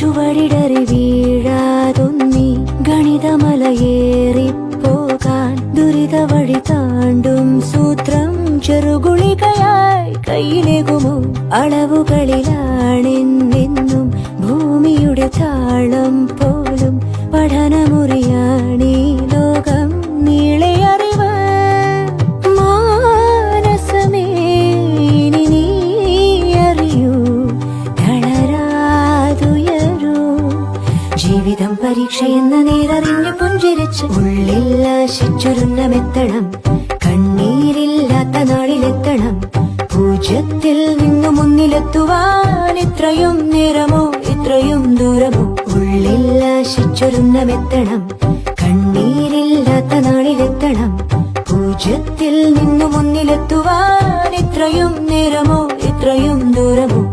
ചുവടിടറി വീഴാതൊന്നി ഗണിതമലയേറിപ്പോകാൻ ദുരിത വഴി താണ്ടും സൂത്രം ചെറുകുളികയായി കയ്യിലേകുമോ? അളവുകളിലാണെന്നെന്നും ഭൂമിയുടെ താളം പോലും പഠനമുറിയാണീ ലോകം നീളെ അറിവ്. മാനസമേ ഇനി നീ അറിയൂ, തളരാതുയരൂ. ജീവിതം പരീക്ഷയെന്ന നേരറിഞ്ഞു പുഞ്ചിരിച്ച് ഉള്ളിൽ ആശിച്ചൊരുന്നമെത്തണം. കണ്ണീരില്ലാത്ത നാളിലെത്തണം. പൂജ്യത്തിൽ നിന്നു മുന്നിലെത്തുവാൻ ഇത്രയും നേരമോ ഇത്രയും ദൂരമോ? ഉള്ളിൽ ആശിച്ചൊരുന്നമെത്തണം. കണ്ണീരില്ലാത്ത നാളിലെത്തണം. പൂജ്യത്തിൽ നിന്നു മുന്നിലെത്തുവാൻ ഇത്രയും നേരമോ ഇത്രയും ദൂരമോ?